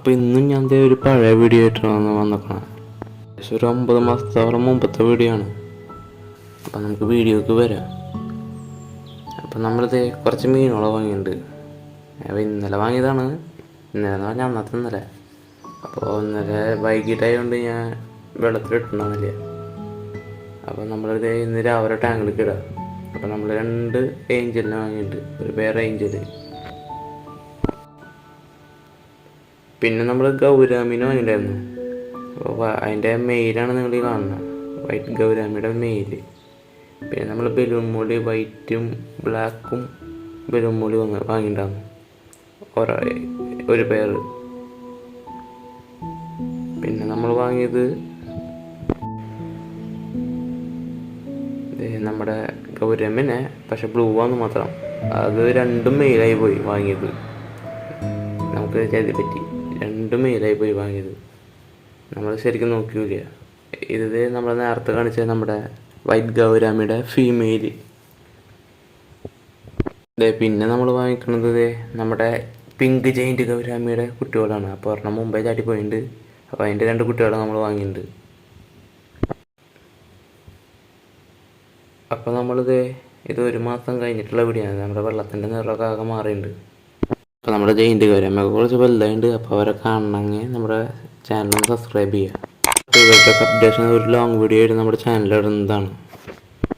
അപ്പോൾ ഇന്നും ഞാൻ ദേ ഒരു പഴയ വീഡിയോ ആയിട്ടാണ് വന്നേക്കണം. ഏകദേശം ഒരു 9 മാസത്തോളം മുമ്പത്തെ വീഡിയോ ആണ്. അപ്പം നമുക്ക് വീഡിയോക്ക് വരാം. അപ്പം നമ്മളിത് കുറച്ച് മീനുകളെ വാങ്ങിയിട്ടുണ്ട്. അപ്പോൾ ഇന്നലെ വാങ്ങിയതാണ്. ഇന്നലെ എന്ന് പറഞ്ഞാൽ അന്നത്തെ ഇന്നലെ. അപ്പോൾ ഇന്നലെ വൈകിട്ടായതുകൊണ്ട് ഞാൻ വെള്ളത്തിലിട്ടുണ്ടാകുന്നില്ല. അപ്പോൾ നമ്മളിത് ഇന്ന് രാവിലെ ടാങ്കിലേക്ക് ഇടാം. അപ്പോൾ നമ്മൾ 2 ഏഞ്ചലിനെ വാങ്ങിയിട്ടുണ്ട്, ഒരു പേർ ഏഞ്ചൽ. പിന്നെ നമ്മൾ ഗൗരാമീനെ വാങ്ങിയിട്ടുണ്ടായിരുന്നു. അപ്പോൾ അതിൻ്റെ മെയിലാണ് നിങ്ങൾ ഈ കാണുന്നത്, വൈറ്റ് ഗൗരാമിയുടെ മെയിൽ. പിന്നെ നമ്മൾ ബലൂൺ മോളി വൈറ്റും ബ്ലാക്കും ബലൂൺ മോളി വാങ്ങിയിട്ടുണ്ടായിരുന്നു, ഒരു പേർ. പിന്നെ നമ്മൾ വാങ്ങിയത് നമ്മുടെ ഗൗരമ്മിനെ, പക്ഷെ ബ്ലൂ ആണെന്ന് മാത്രം. അത് 2 മെയിലായി പോയി വാങ്ങിയത്. നമുക്ക് ചെയ്ത് പറ്റി, 2 മെയിലായി പോയി വാങ്ങിയത്. നമ്മൾ ശരിക്കും നോക്കിയില്ല. ഇത് നമ്മൾ നേരത്തെ കാണിച്ച നമ്മുടെ വൈറ്റ് ഗൗരാമിയുടെ ഫീമെയിൽ. പിന്നെ നമ്മൾ വാങ്ങിക്കുന്നത് നമ്മുടെ പിങ്ക് ജെയിൻറ്റ് ഗൗരാമിയുടെ കുട്ടികളാണ്. അപ്പോൾ ഒരെണ്ണം മുമ്പേ ചാടി പോയിട്ടുണ്ട്. അപ്പോൾ അതിൻ്റെ 2 കുട്ടികളെ നമ്മൾ വാങ്ങിയിട്ടുണ്ട്. അപ്പോൾ നമ്മളിത് ഇത് 1 മാസം കഴിഞ്ഞിട്ടുള്ള വീഡിയോയാണ്. നമ്മുടെ വെള്ളത്തിൻ്റെ നിറമൊക്കെ ആകെ മാറിയിട്ടുണ്ട്. അപ്പോൾ നമ്മുടെ ജെയിൻറ്റ് ഗൗരാമിയൊക്കെ കുറച്ച് വലുതായിട്ടുണ്ട്. അപ്പോൾ അവരെ കാണണമെങ്കിൽ നമ്മുടെ ചാനൽ സബ്സ്ക്രൈബ് ചെയ്യുക. ഇവരുടെ അപ്ഡേഷൻ ഒരു ലോങ് വീഡിയോ ആയിട്ട് നമ്മുടെ ചാനലിൽ ഇടുന്നതാണ്.